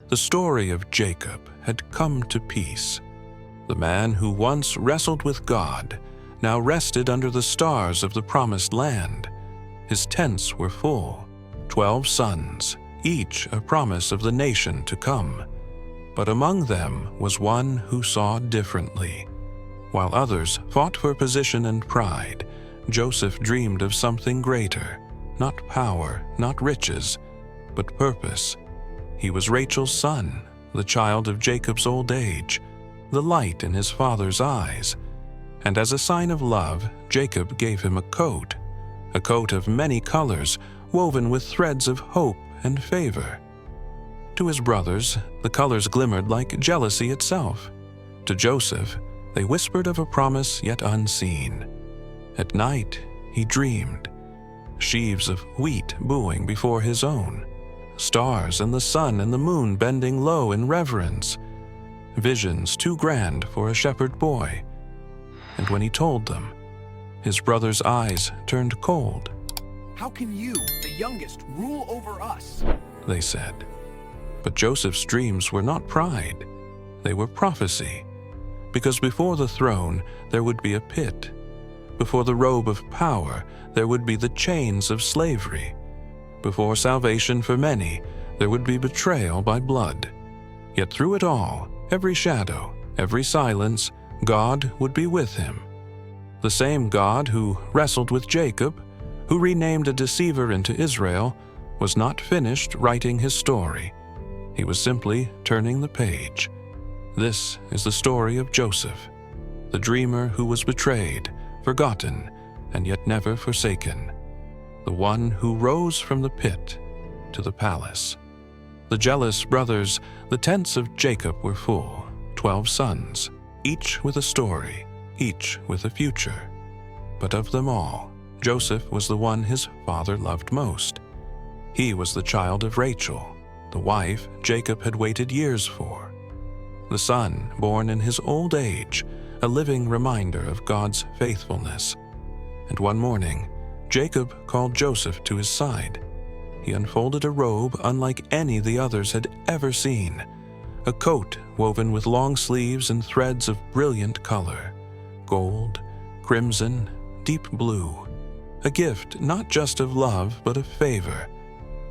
The story of Jacob had come to peace. The man who once wrestled with God now rested under the stars of the promised land. His tents were full, 12 sons, each a promise of the nation to come. But among them was one who saw differently. While others fought for position and pride, Joseph dreamed of something greater, not power, not riches, but purpose. He was Rachel's son, the child of Jacob's old age, the light in his father's eyes. And as a sign of love, Jacob gave him a coat of many colors, woven with threads of hope and favor. To his brothers, the colors glimmered like jealousy itself. To Joseph, they whispered of a promise yet unseen. At night, he dreamed, sheaves of wheat bowing before his own, stars and the sun and the moon bending low in reverence, visions too grand for a shepherd boy. And when he told them, his brothers' eyes turned cold. "How can you, the youngest, rule over us?" they said. But Joseph's dreams were not pride, they were prophecy. Because before the throne there would be a pit. Before the robe of power there would be the chains of slavery. Before salvation for many there would be betrayal by blood. Yet through it all, every shadow, every silence, God would be with him. The same God who wrestled with Jacob, who renamed a deceiver into Israel, was not finished writing his story. He was simply turning the page. This is the story of Joseph, the dreamer who was betrayed, forgotten, and yet never forsaken, the one who rose from the pit to the palace. The jealous brothers, the tents of Jacob were full, 12 sons, each with a story, each with a future. But of them all, Joseph was the one his father loved most. He was the child of Rachel, the wife Jacob had waited years for. The son born in his old age, a living reminder of God's faithfulness. And one morning, Jacob called Joseph to his side. He unfolded a robe unlike any the others had ever seen, a coat woven with long sleeves and threads of brilliant color, gold, crimson, deep blue, a gift not just of love but of favor.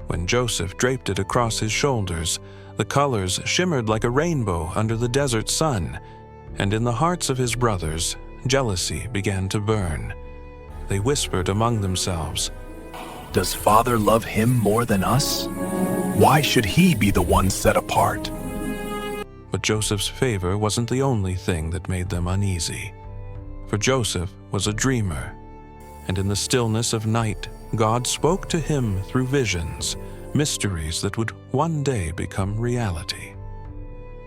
When Joseph draped it across his shoulders, the colors shimmered like a rainbow under the desert sun, and in the hearts of his brothers, jealousy began to burn. They whispered among themselves, "Does Father love him more than us? Why should he be the one set apart?" But Joseph's favor wasn't the only thing that made them uneasy. For Joseph was a dreamer, and in the stillness of night, God spoke to him through visions, mysteries that would one day become reality.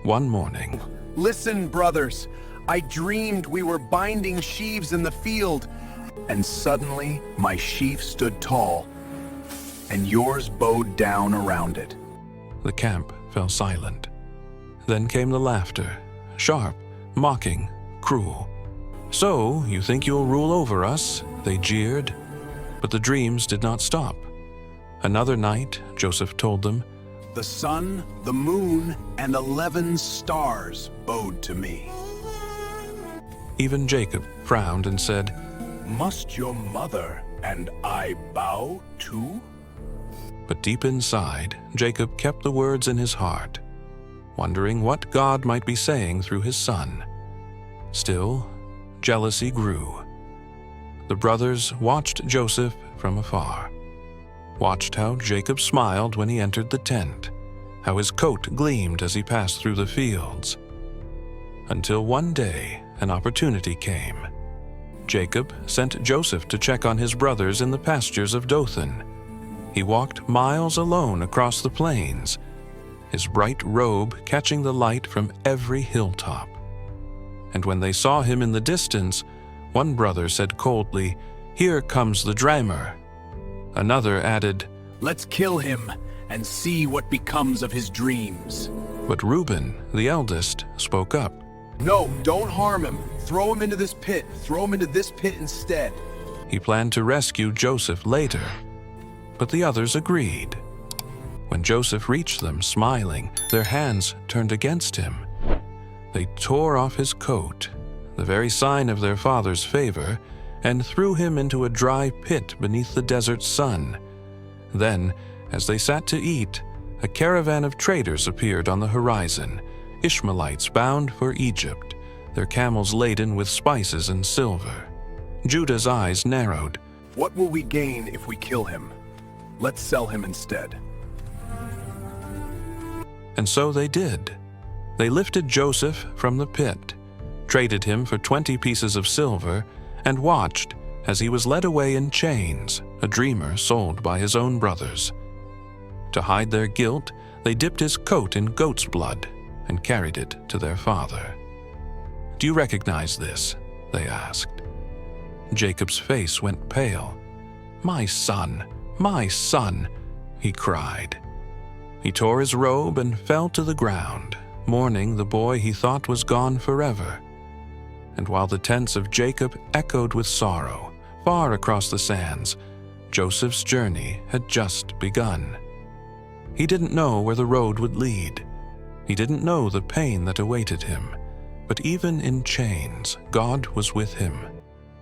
One morning, "Listen, brothers, I dreamed we were binding sheaves in the field, And suddenly my sheaf stood tall, and yours bowed down around it." the camp fell silent. Then came the laughter, sharp, mocking, cruel. "So, you think you'll rule over us?" they jeered. But the dreams did not stop. Another night, Joseph told them, "The sun, the moon, and 11 stars bowed to me." Even Jacob frowned and said, "Must your mother and I bow too?" But deep inside, Jacob kept the words in his heart, wondering what God might be saying through his son. Still, jealousy grew. The brothers watched Joseph from afar, watched how Jacob smiled when he entered the tent, how his coat gleamed as he passed through the fields. Until one day, an opportunity came. Jacob sent Joseph to check on his brothers in the pastures of Dothan. He walked miles alone across the plains, his bright robe catching the light from every hilltop. And when they saw him in the distance, one brother said coldly, "Here comes the dreamer." Another added, "Let's kill him and see what becomes of his dreams." But Reuben, the eldest, spoke up. "No, don't harm him. Throw him into this pit. Throw him into this pit instead." He planned to rescue Joseph later, but the others agreed. When Joseph reached them, smiling, their hands turned against him. They tore off his coat, the very sign of their father's favor, and threw him into a dry pit beneath the desert sun. Then, as they sat to eat, a caravan of traders appeared on the horizon, Ishmaelites bound for Egypt, their camels laden with spices and silver. Judah's eyes narrowed. What will we gain if we kill him? Let's sell him instead. And so they did. They lifted Joseph from the pit, traded him for 20 pieces of silver, and watched as he was led away in chains, a dreamer sold by his own brothers. To hide their guilt, they dipped his coat in goat's blood and carried it to their father. "Do you recognize this?" they asked. Jacob's face went pale. My son, he cried. He tore his robe and fell to the ground, mourning the boy he thought was gone forever. And while the tents of Jacob echoed with sorrow, far across the sands, Joseph's journey had just begun. He didn't know where the road would lead. He didn't know the pain that awaited him. But even in chains, God was with him,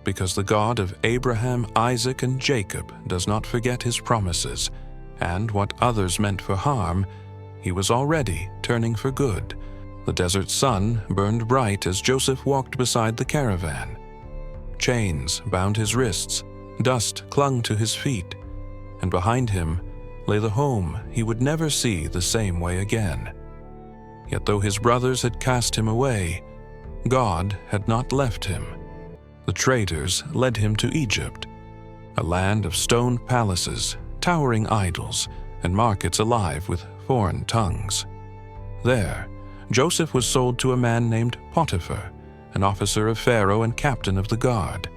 because the God of Abraham, Isaac, and Jacob does not forget his promises, and what others meant for harm, he was already turning for good. The desert sun burned bright as Joseph walked beside the caravan. Chains bound his wrists, dust clung to his feet, and behind him lay the home he would never see the same way again. Yet though his brothers had cast him away, God had not left him. The traders led him to Egypt, a land of stone palaces, towering idols, and markets alive with foreign tongues. There, Joseph was sold to a man named Potiphar, an officer of Pharaoh and captain of the guard.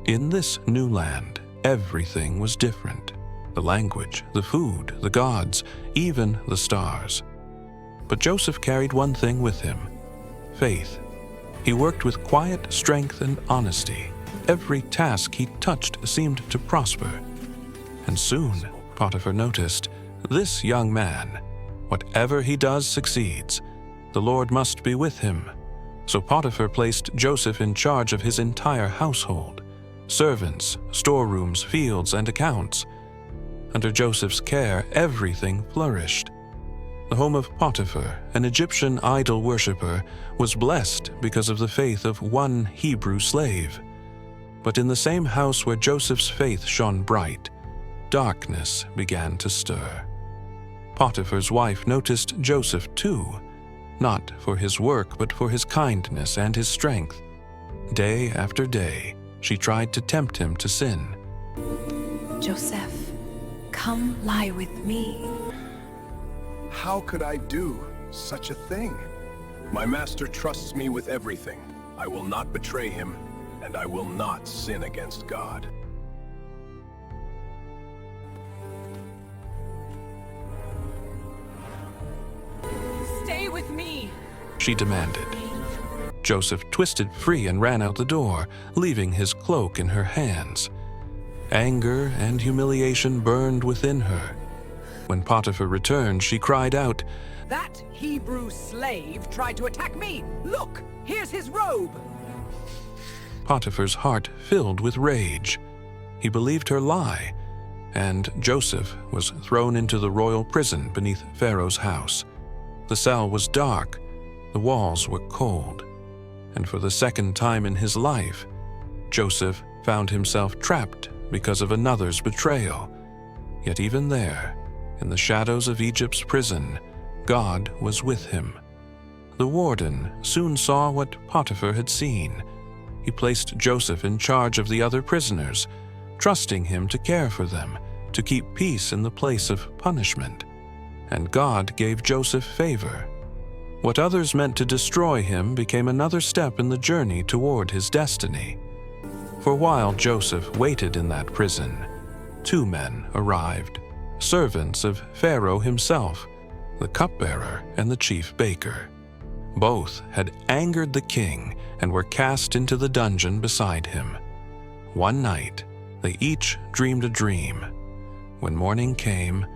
In this new land, everything was different. The language, the food, the gods, even the stars. But Joseph carried one thing with him: faith. He worked with quiet strength and honesty. Every task he touched seemed to prosper. And soon, Potiphar noticed, this young man, whatever he does succeeds. The Lord must be with him. So Potiphar placed Joseph in charge of his entire household: servants, storerooms, fields, and accounts. Under Joseph's care, everything flourished. The home of Potiphar, an Egyptian idol worshiper, was blessed because of the faith of one Hebrew slave. But in the same house where Joseph's faith shone bright, darkness began to stir. Potiphar's wife noticed Joseph too, not for his work but for his kindness and his strength. Day after day, she tried to tempt him to sin. Joseph, come lie with me. How could I do such a thing? My master trusts me with everything. I will not betray him, and I will not sin against God. Stay with me, she demanded. Joseph twisted free and ran out the door, leaving his cloak in her hands. Anger and humiliation burned within her. When Potiphar returned, she cried out, "That Hebrew slave tried to attack me! Look, here's his robe!" Potiphar's heart filled with rage. He believed her lie, and Joseph was thrown into the royal prison beneath Pharaoh's house. The cell was dark, the walls were cold, and for the second time in his life, Joseph found himself trapped because of another's betrayal. Yet even there, in the shadows of Egypt's prison, God was with him. The warden soon saw what Potiphar had seen. He placed Joseph in charge of the other prisoners, trusting him to care for them, to keep peace in the place of punishment. And God gave Joseph favor. What others meant to destroy him became another step in the journey toward his destiny. For while Joseph waited in that prison, two men arrived, servants of Pharaoh himself, the cupbearer and the chief baker. Both had angered the king and were cast into the dungeon beside him. One night, they each dreamed a dream. When morning came,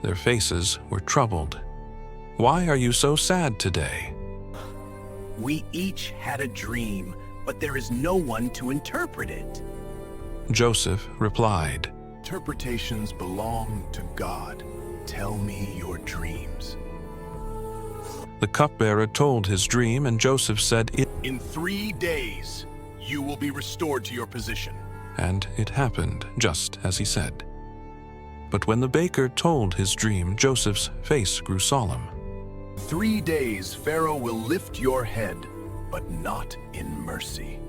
Their faces were troubled. "Why are you so sad today?" We each had a dream, but there is no one to interpret it. Joseph replied, Interpretations belong to God. Tell me your dreams. The cupbearer told his dream, and Joseph said, In 3 days, you will be restored to your position. And it happened just as he said. But when the baker told his dream, Joseph's face grew solemn. 3 days Pharaoh will lift your head, but not in mercy.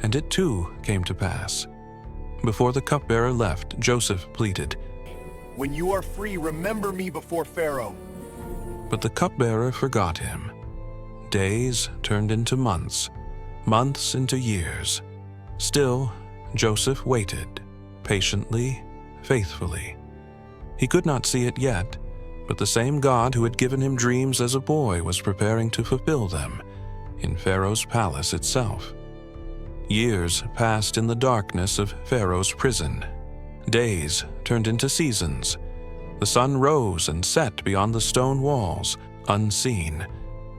And it too came to pass. Before the cupbearer left, Joseph pleaded, When you are free, remember me before Pharaoh. But the cupbearer forgot him. Days turned into months, months into years. Still, Joseph waited, patiently, faithfully. He could not see it yet, but the same God who had given him dreams as a boy was preparing to fulfill them in Pharaoh's palace itself. Years passed in the darkness of Pharaoh's prison. Days turned into seasons. The sun rose and set beyond the stone walls, unseen.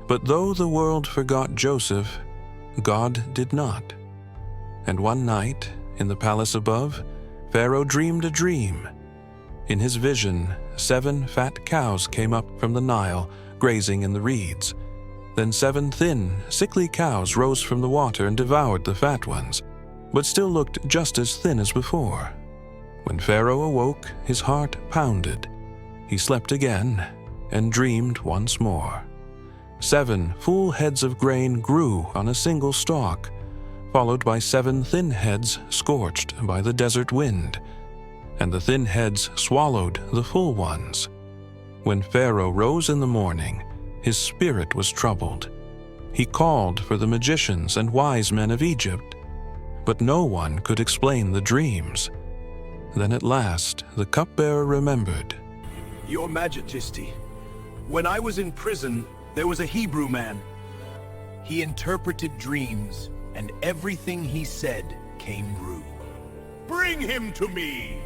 But though the world forgot Joseph, God did not. And one night, in the palace above, Pharaoh dreamed a dream. In his vision, 7 fat cows came up from the Nile, grazing in the reeds. Then 7 thin, sickly cows rose from the water and devoured the fat ones, but still looked just as thin as before. When Pharaoh awoke, his heart pounded. He slept again and dreamed once more. 7 full heads of grain grew on a single stalk, followed by 7 thin heads scorched by the desert wind, and the thin heads swallowed the full ones. When Pharaoh rose in the morning, his spirit was troubled. He called for the magicians and wise men of Egypt, but no one could explain the dreams. Then at last the cupbearer remembered. Your Majesty, when I was in prison, there was a Hebrew man. He interpreted dreams, and everything he said came true. Bring him to me!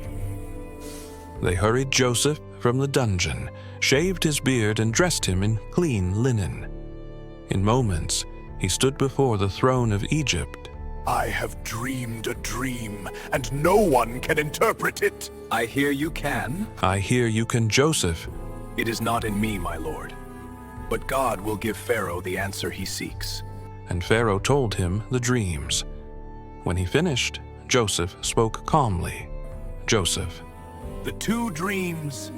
They hurried Joseph from the dungeon, shaved his beard, and dressed him in clean linen. In moments, he stood before the throne of Egypt. I have dreamed a dream, and no one can interpret it. I hear you can. I hear you can, Joseph. It is not in me, my lord. But God will give Pharaoh the answer he seeks. And Pharaoh told him the dreams. When he finished, Joseph spoke calmly. Joseph, The 2 dreams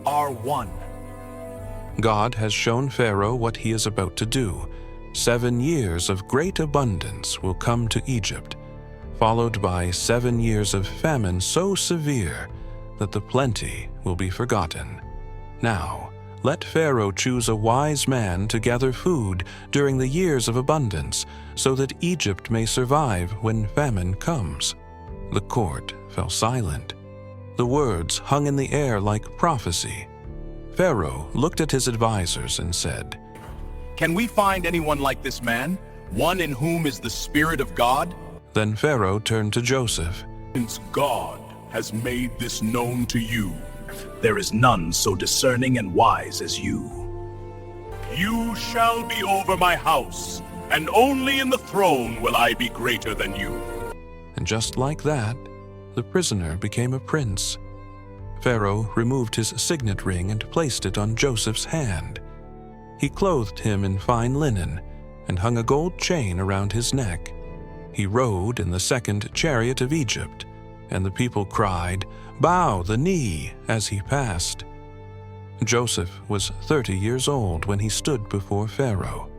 are one. God has shown Pharaoh what he is about to do. 7 years of great abundance will come to Egypt, followed by 7 years of famine so severe that the plenty will be forgotten. Now, let Pharaoh choose a wise man to gather food during the years of abundance, so that Egypt may survive when famine comes. The court fell silent. The words hung in the air like prophecy. Pharaoh looked at his advisors and said, Can we find anyone like this man? One in whom is the Spirit of God? Then Pharaoh turned to Joseph. Since God has made this known to you, There is none so discerning and wise as you. you shall be over my house, and only in the throne will I be greater than you. And just like that, the prisoner became a prince. Pharaoh removed his signet ring and placed it on Joseph's hand. He clothed him in fine linen and hung a gold chain around his neck. He rode in the 2nd chariot of Egypt, and the people cried, "Bow the knee," as he passed. Joseph was 30 years old when he stood before Pharaoh.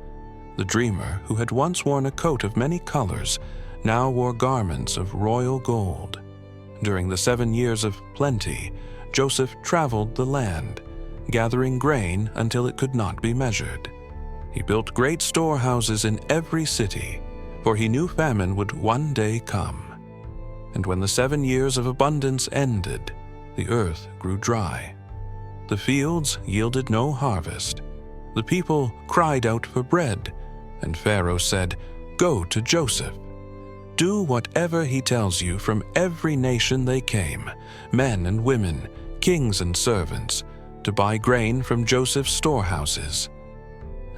The dreamer, who had once worn a coat of many colors, now wore garments of royal gold. During the 7 years of plenty, Joseph traveled the land, gathering grain until it could not be measured. He built great storehouses in every city, for he knew famine would one day come. And when the 7 years of abundance ended, the earth grew dry. The fields yielded no harvest. The people cried out for bread, and Pharaoh said, "Go to Joseph. Do whatever he tells you. From every nation they came, men and women, kings and servants, to buy grain from Joseph's storehouses.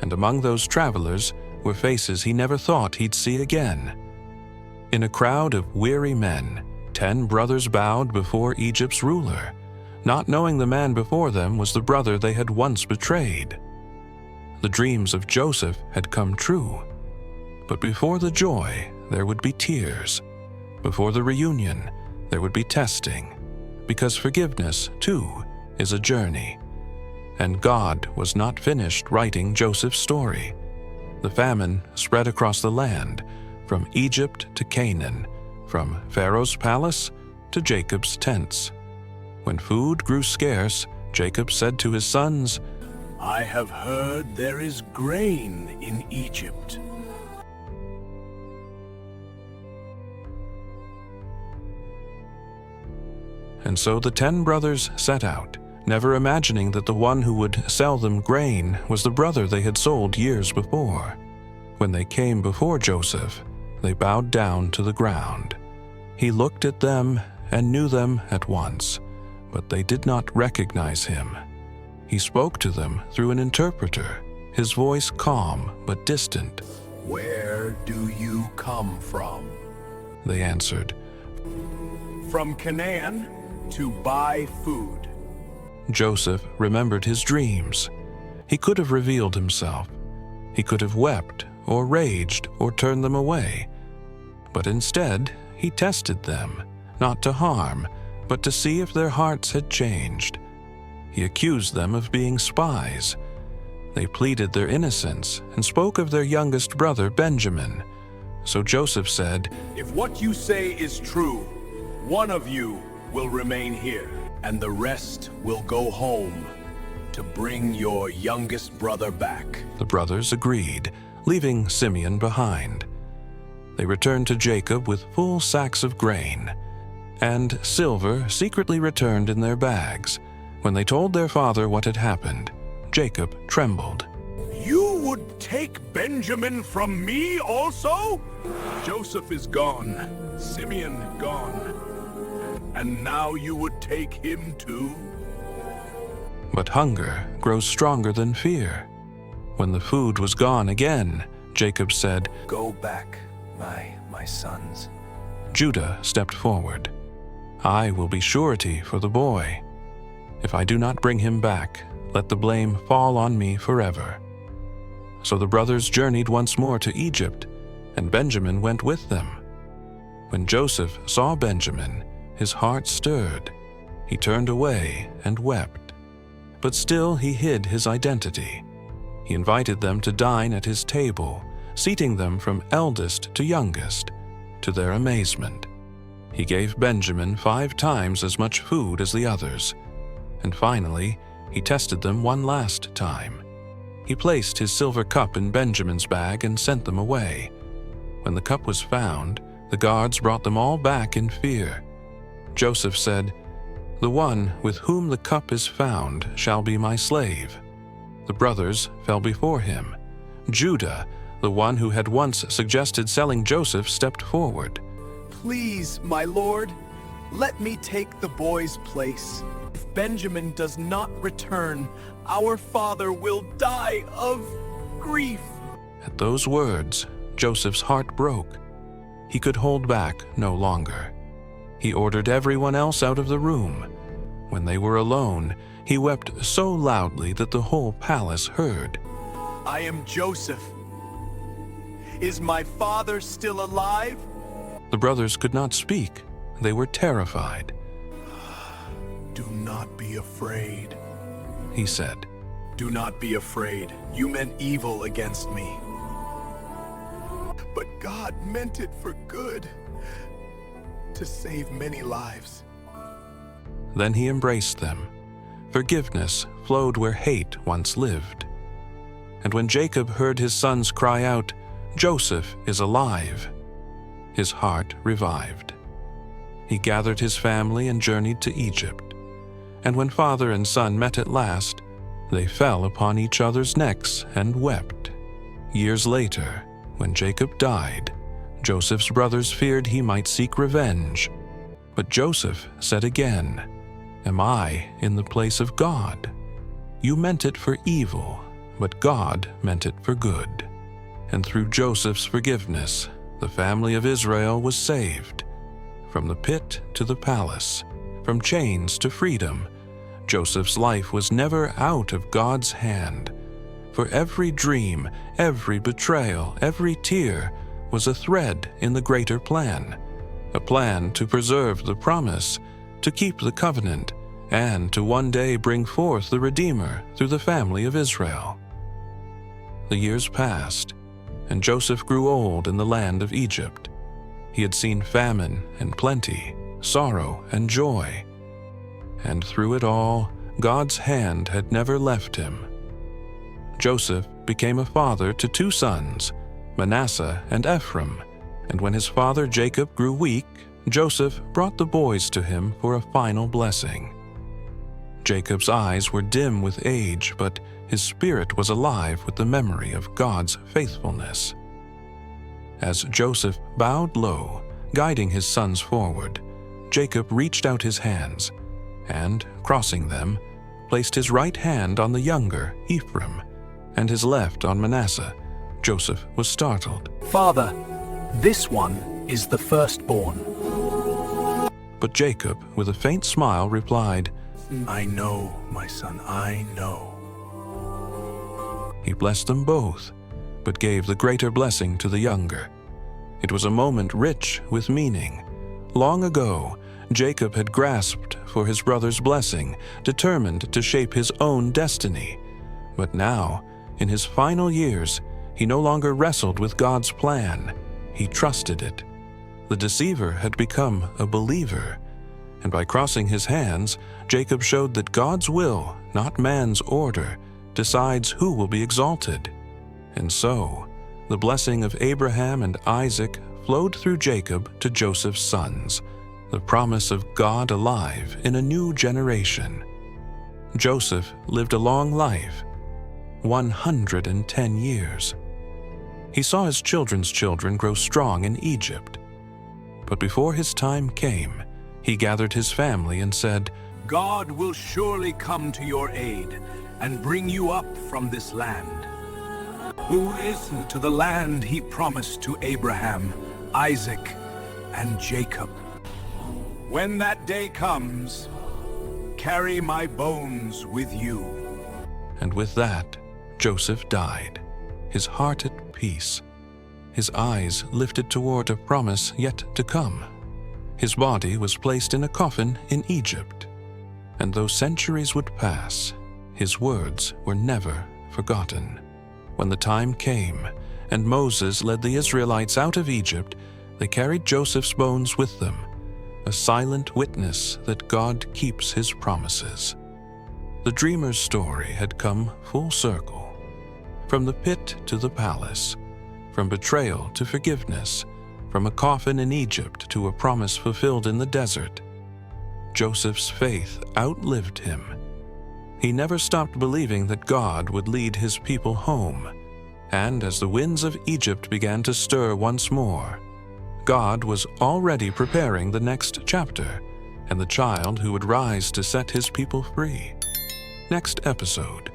And among those travelers were faces he never thought he'd see again. In a crowd of weary men, 10 brothers bowed before Egypt's ruler, not knowing the man before them was the brother they had once betrayed. The dreams of Joseph had come true. But before the joy, there would be tears. Before the reunion, there would be testing. Because forgiveness, too, is a journey. And God was not finished writing Joseph's story. The famine spread across the land, from Egypt to Canaan, from Pharaoh's palace to Jacob's tents. When food grew scarce, Jacob said to his sons, I have heard there is grain in Egypt. And so the 10 brothers set out, never imagining that the one who would sell them grain was the brother they had sold years before. When they came before Joseph, they bowed down to the ground. He looked at them and knew them at once, but they did not recognize him. He spoke to them through an interpreter, his voice calm but distant. Where do you come from? They answered, From Canaan to buy food. Joseph remembered his dreams. He could have revealed himself. He could have wept or raged or turned them away. But instead, he tested them, not to harm, but to see if their hearts had changed. He accused them of being spies. They pleaded their innocence and spoke of their youngest brother Benjamin. So Joseph said, If what you say is true, one of you will remain here, and the rest will go home to bring your youngest brother back. The brothers agreed, leaving Simeon behind. They returned to Jacob with full sacks of grain, and silver secretly returned in their bags. When they told their father what had happened, Jacob trembled. You would take Benjamin from me also? Joseph is gone, Simeon gone, and now you would take him too? But hunger grows stronger than fear. When the food was gone again, Jacob said, Go back, my sons. Judah stepped forward. I will be surety for the boy. If I do not bring him back, let the blame fall on me forever. So the brothers journeyed once more to Egypt, and Benjamin went with them. When Joseph saw Benjamin, his heart stirred. He turned away and wept. But still he hid his identity. He invited them to dine at his table, seating them from eldest to youngest. To their amazement, he gave Benjamin 5 times as much food as the others. And finally, he tested them one last time. He placed his silver cup in Benjamin's bag and sent them away. When the cup was found, the guards brought them all back in fear. Joseph said, The one with whom the cup is found shall be my slave. The brothers fell before him. Judah, the one who had once suggested selling Joseph, stepped forward. Please, my lord, let me take the boy's place. If Benjamin does not return, our father will die of grief. At those words, Joseph's heart broke. He could hold back no longer. He ordered everyone else out of the room. When they were alone, he wept so loudly that the whole palace heard. I am Joseph. Is my father still alive? The brothers could not speak. They were terrified. Do not be afraid, he said. Do not be afraid. You meant evil against me. But God meant it for good, to save many lives. Then he embraced them. Forgiveness flowed where hate once lived. And when Jacob heard his sons cry out, Joseph is alive, his heart revived. He gathered his family and journeyed to Egypt. And when father and son met at last, they fell upon each other's necks and wept. Years later, when Jacob died, Joseph's brothers feared he might seek revenge. But Joseph said again, Am I in the place of God? You meant it for evil, but God meant it for good. And through Joseph's forgiveness, the family of Israel was saved. From the pit to the palace, from chains to freedom, Joseph's life was never out of God's hand. For every dream, every betrayal, every tear was a thread in the greater plan, a plan to preserve the promise, to keep the covenant, and to one day bring forth the Redeemer through the family of Israel. The years passed, and Joseph grew old in the land of Egypt. He had seen famine and plenty, sorrow and joy. And through it all, God's hand had never left him. Joseph became a father to 2 sons, Manasseh and Ephraim, and when his father Jacob grew weak, Joseph brought the boys to him for a final blessing. Jacob's eyes were dim with age, but his spirit was alive with the memory of God's faithfulness. As Joseph bowed low, guiding his sons forward, Jacob reached out his hands, and, crossing them, placed his right hand on the younger, Ephraim, and his left on Manasseh. Joseph was startled. Father, this one is the firstborn. But Jacob, with a faint smile, replied, I know, my son, I know. He blessed them both, but gave the greater blessing to the younger. It was a moment rich with meaning. Long ago, Jacob had grasped for his brother's blessing, determined to shape his own destiny. But now, in his final years, he no longer wrestled with God's plan. He trusted it. The deceiver had become a believer, and by crossing his hands, Jacob showed that God's will, not man's order, decides who will be exalted. And so, the blessing of Abraham and Isaac flowed through Jacob to Joseph's sons, the promise of God alive in a new generation. Joseph lived a long life, 110 years. He saw his children's children grow strong in Egypt. But before his time came, he gathered his family and said, God will surely come to your aid and bring you up from this land. Who listen to the land he promised to Abraham, Isaac, and Jacob. When that day comes, carry my bones with you. And with that, Joseph died, his heart at peace, his eyes lifted toward a promise yet to come. His body was placed in a coffin in Egypt, and though centuries would pass, his words were never forgotten. When the time came, and Moses led the Israelites out of Egypt, they carried Joseph's bones with them, a silent witness that God keeps his promises. The dreamer's story had come full circle. From the pit to the palace, from betrayal to forgiveness, from a coffin in Egypt to a promise fulfilled in the desert. Joseph's faith outlived him. He never stopped believing that God would lead his people home. And as the winds of Egypt began to stir once more, God was already preparing the next chapter and the child who would rise to set his people free. Next episode,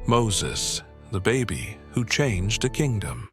Moses, the baby who changed a kingdom.